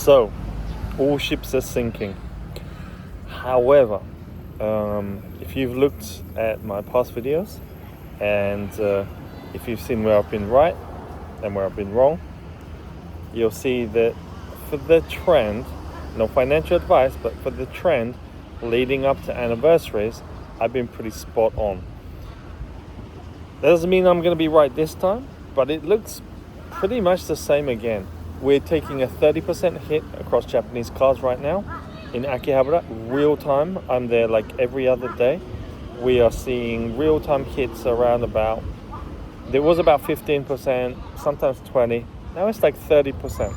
So, all ships are sinking. However, if you've looked at my past videos and if you've seen where I've been right and where I've been wrong, you'll see that for the trend, no financial advice, but for the trend leading up to anniversaries, I've been pretty spot on. That doesn't mean I'm going to be right this time, but it looks pretty much the same again. We're taking a 30% hit across Japanese cards right now in Akihabara, real time. I'm there like every other day. We are seeing real time hits around there was about 15%, sometimes 20%. Now it's like 30%.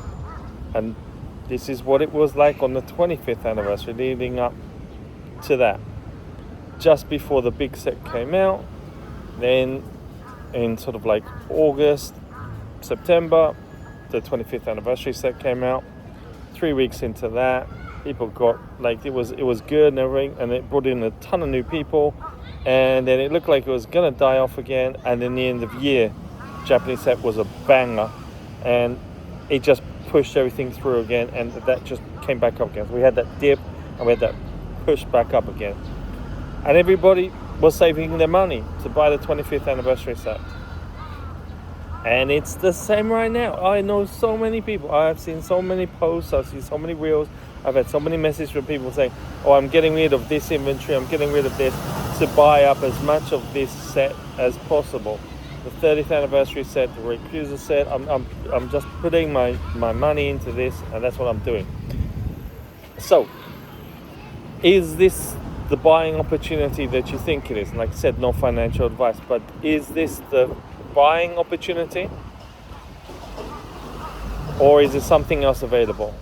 And this is what it was like on the 25th anniversary, leading up to that. Just before the big set came out, then in sort of like August, September, the 25th anniversary set came out. 3 weeks into that, people got like it was good and everything, and it brought in a ton of new people, and then it looked like it was gonna die off again. And in the end of year, Japanese set was a banger, and it just pushed everything through again, and that just came back up again. So we had that dip, and we had that push back up again, and everybody was saving their money to buy the 25th anniversary set. And it's the same right now. I know so many people. I've seen so many posts. I've seen so many reels. I've had so many messages from people saying, oh, I'm getting rid of this inventory. I'm getting rid of this to buy up as much of this set as possible. The 30th anniversary set, the Recluser set. I'm just putting my money into this, and that's what I'm doing. So, is this the buying opportunity that you think it is? And like I said, no financial advice, but is this the buying opportunity, or is there something else available?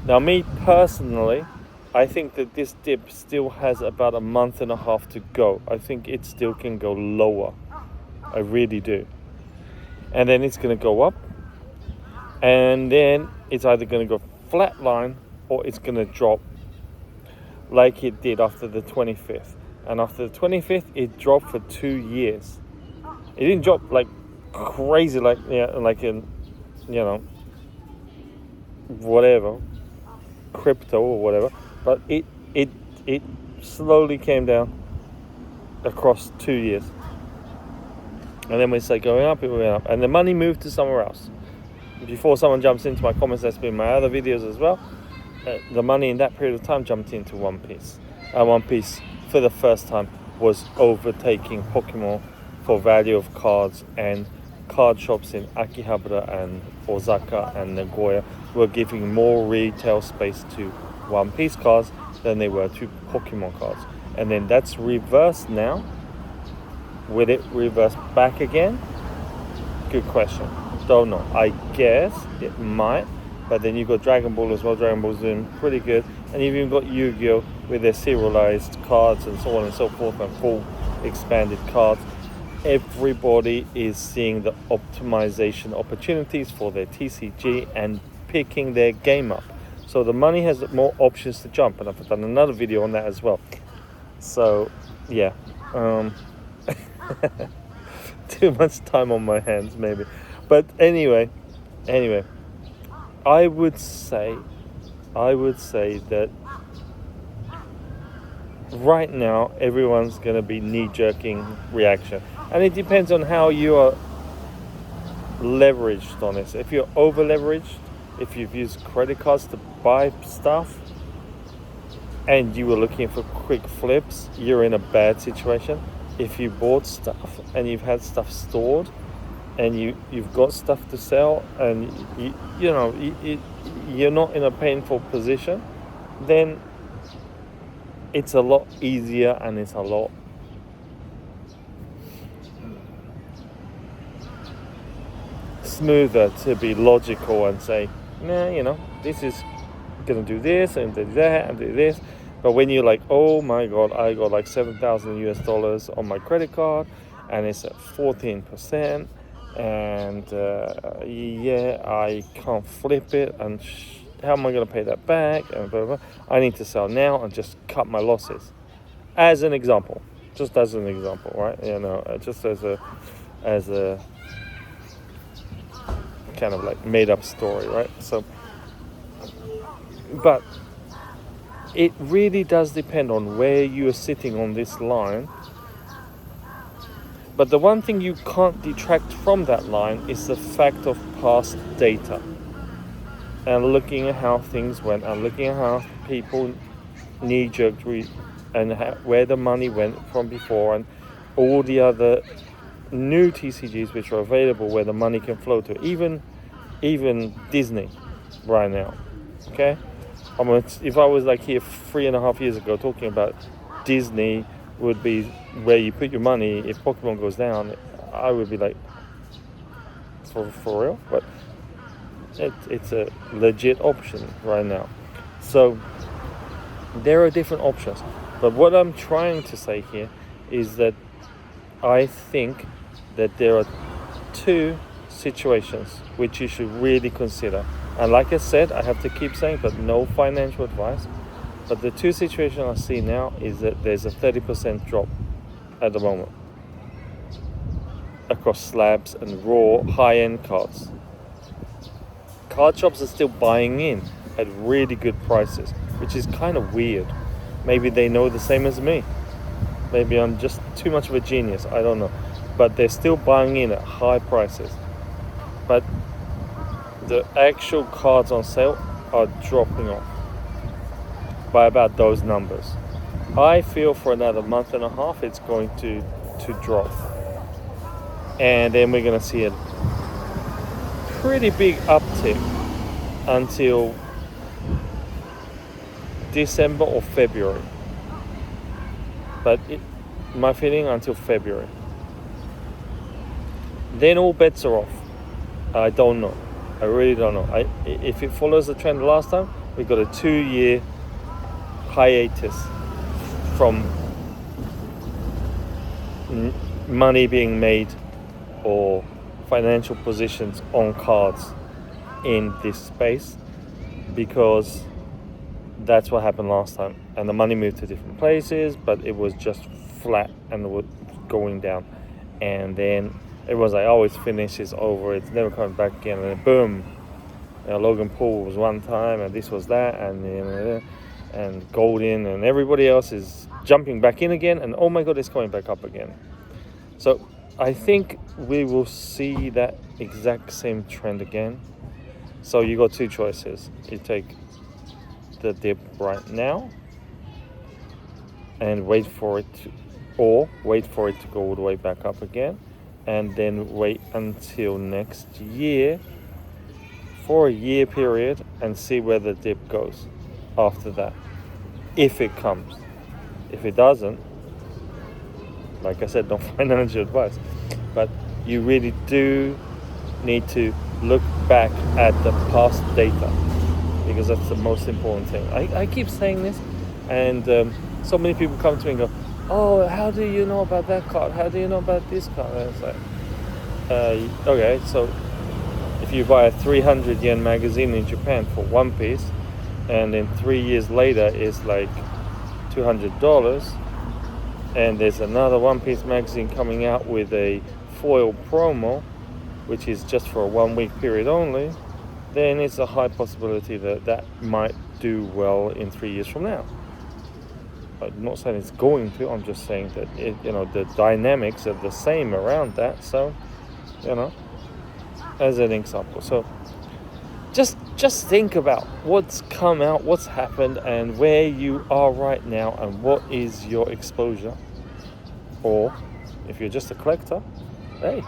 Now, me personally, I think that this dip still has about a month and a half to go. I think it still can go lower. I really do. And then it's going to go up, and then it's either going to go flatline or it's going to drop like it did after the 25th. And after the 25th, it dropped for 2 years. It didn't drop like crazy, like in, whatever, crypto or whatever, but it slowly came down across 2 years. And then we say going up, it went up, and the money moved to somewhere else. Before someone jumps into my comments, that's been my other videos as well. The money in that period of time jumped into One Piece. And One Piece, for the first time, was overtaking Pokémon for value of cards, and card shops in Akihabara and Osaka and Nagoya were giving more retail space to One Piece cards than they were to Pokemon cards. And then that's reversed now. Will it reverse back again? Good question. Don't know. I guess it might, but then you've got Dragon Ball as well. Dragon Ball's doing pretty good, and you've even got Yu-Gi-Oh! With their serialized cards and so on and so forth, and full expanded cards. Everybody is seeing the optimization opportunities for their TCG and picking their game up. So the money has more options to jump, and I've done another video on that as well. So, yeah. Too much time on my hands, maybe. But anyway, I would say that right now everyone's going to be knee-jerking reaction, and it depends on how you are leveraged on this. If you're over leveraged, if you've used credit cards to buy stuff and you were looking for quick flips, you're in a bad situation. If you bought stuff and you've had stuff stored and you've got stuff to sell, and you're not in a painful position, then it's a lot easier, and it's a lot smoother to be logical and say, nah, this is gonna do this and do that and do this. But when you're like, oh my god, I got like $7,000 on my credit card, and it's at 14%, and I can't flip it, and how am I going to pay that back? And blah, blah, blah. I need to sell now and just cut my losses. As an example, right? Just as a kind of like made up story, right? So But it really does depend on where you are sitting on this line. But the one thing you can't detract from that line is the fact of past data. And looking at how things went, and looking at how people knee-jerked and where the money went from before, and all the other new TCGs which are available where the money can flow to, even Disney right now. Okay, if I was like here 3.5 years ago talking about Disney would be where you put your money if Pokemon goes down, I would be like, for real? But it's a legit option right now. So there are different options. But what I'm trying to say here is that I think that there are two situations which you should really consider. And like I said, I have to keep saying, but no financial advice. But the two situations I see now is that there's a 30% drop at the moment across slabs and raw high-end cards. Card shops are still buying in at really good prices, which is kind of weird. Maybe they know the same as me. Maybe I'm just too much of a genius, I don't know. But they're still buying in at high prices. But the actual cards on sale are dropping off by about those numbers. I feel for another month and a half it's going to drop. And then we're going to see a pretty big uptick until December or February. But my feeling until February. Then all bets are off. I don't know. I really don't know. If it follows the trend last time, we got a 2-year hiatus from money being made or financial positions on cards in this space, because that's what happened last time, and the money moved to different places, but it was just flat and was going down, and then it was like, oh, it's finished, it's over, it's never coming back again, and then boom, Logan Paul was one time, and this was that, and Golden and everybody else is jumping back in again, and oh my god, it's coming back up again. So I think we will see that exact same trend again. So you got two choices. You take the dip right now and wait for it to go all the way back up again, and then wait until next year for a year period and see where the dip goes after that, if it comes. If it doesn't, like I said, no financial advice, but you really do need to look back at the past data, because that's the most important thing. I keep saying this, and so many people come to me and go, oh, how do you know about that card? How do you know about this card? And it's like, okay, so if you buy a 300 yen magazine in Japan for one piece, and then 3 years later it's like $200, and there's another One Piece magazine coming out with a foil promo, which is just for a 1 week period only, then it's a high possibility that might do well in 3 years from now. I'm not saying it's going to, I'm just saying that the dynamics are the same around that. So, as an example. So just think about what's come out, what's happened, and where you are right now, and what is your exposure. Or if you're just a collector, hey,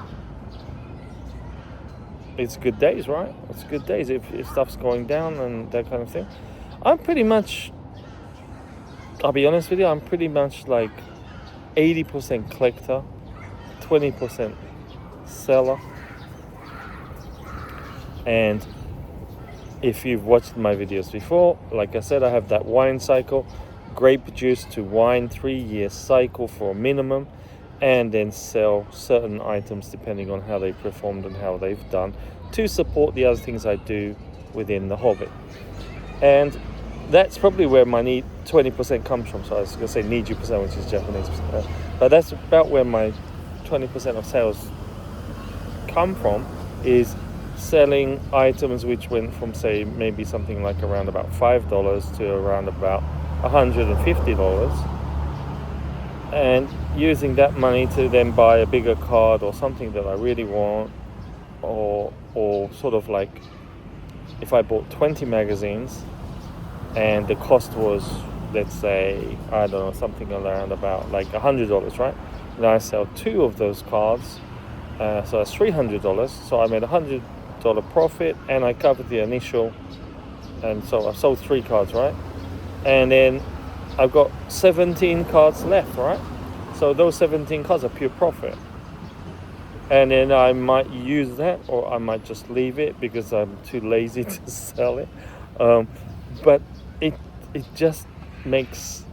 it's good days, right? It's good days if stuff's going down and that kind of thing. I'll be honest with you, I'm pretty much like 80% collector, 20% seller. And if you've watched my videos before, like I said, I have that wine cycle, grape juice to wine 3-year cycle for a minimum, and then sell certain items depending on how they performed and how they've done, to support the other things I do within the hobby. And that's probably where my 20% comes from. So I was going to say Niju percent, which is Japanese, but that's about where my 20% of sales come from, is selling items which went from, say, maybe something like around about $5 to around about $150, and using that money to then buy a bigger card or something that I really want, or sort of like if I bought 20 magazines and the cost was, let's say, I don't know, something around about like $100, right? Now I sell 2 of those cards, so that's $300. So I made $100 profit, and I covered the initial, and so I sold 3 cards, right? And then I've got 17 cards left, right? So those 17 cards are pure profit. And then I might use that, or I might just leave it because I'm too lazy to sell it. But it just makes,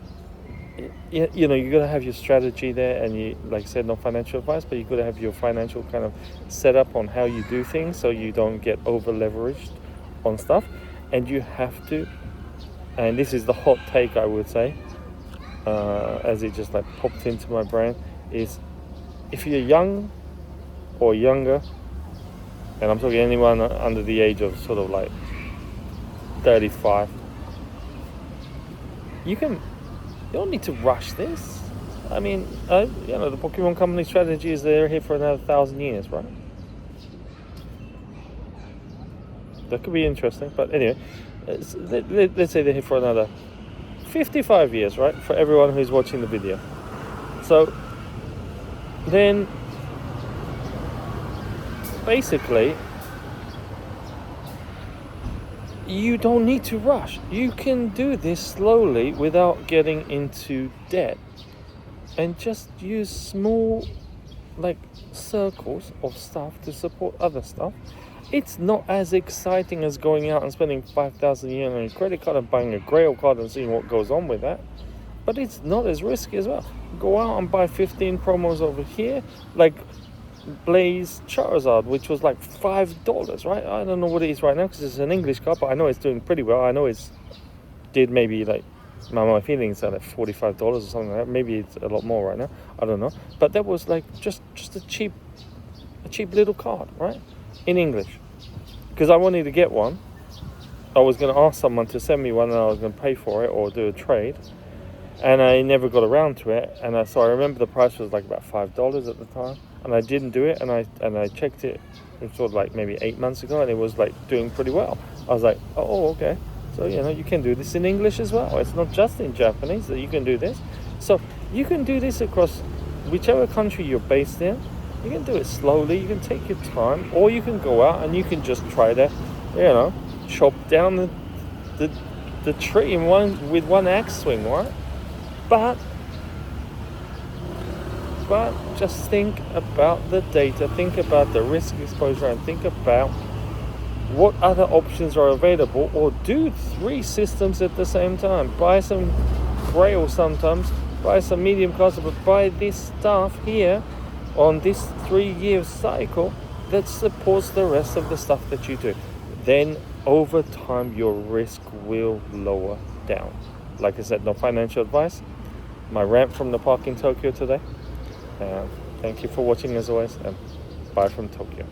you know, you got to have your strategy there, and you, like I said, no financial advice, but you got to have your financial kind of setup on how you do things so you don't get over leveraged on stuff. And you have to, and this is the hot take, I would say, as it just like popped into my brain, is if you're young or younger, and I'm talking anyone under the age of sort of like 35, you don't need to rush this. I mean, you know, the Pokemon company strategy is they're here for another 1,000 years, right? That could be interesting, but anyway, let's say they're here for another 55 years, right? For everyone who's watching the video. So then basically you don't need to rush. You can do this slowly without getting into debt, and just use small like circles of stuff to support other stuff. It's not as exciting as going out and spending 5,000 yen on a credit card and buying a Grail card and seeing what goes on with that. But it's not as risky as well. Go out and buy 15 promos over here, like Blaze Charizard, which was like $5, right? I don't know what it is right now because it's an English card, but I know it's doing pretty well. I know it's did maybe like, my feelings are like $45 or something like that. Maybe it's a lot more right now. I don't know. But that was like just a cheap little card, right? In English. Because I wanted to get one. I was going to ask someone to send me one, and I was going to pay for it or do a trade. And I never got around to it. And so I remember the price was like about $5 at the time. And I didn't do it. And I checked it sort of like maybe 8 months ago, and it was like doing pretty well. I was like, oh, okay. So, you know, you can do this in English as well. It's not just in Japanese that you can do this. So you can do this across whichever country you're based in. You can do it slowly, you can take your time, or you can go out and you can just try to, you know, chop down the tree with one axe swing, right? But just think about the data, think about the risk exposure, and think about what other options are available, or do 3 systems at the same time. Buy some Grail sometimes, buy some medium cards, but buy this stuff here on this 3-year cycle that supports the rest of the stuff that you do. Then over time your risk will lower down. Like I said, no financial advice. My rant from the park in Tokyo today. Thank you for watching as always, and bye from Tokyo.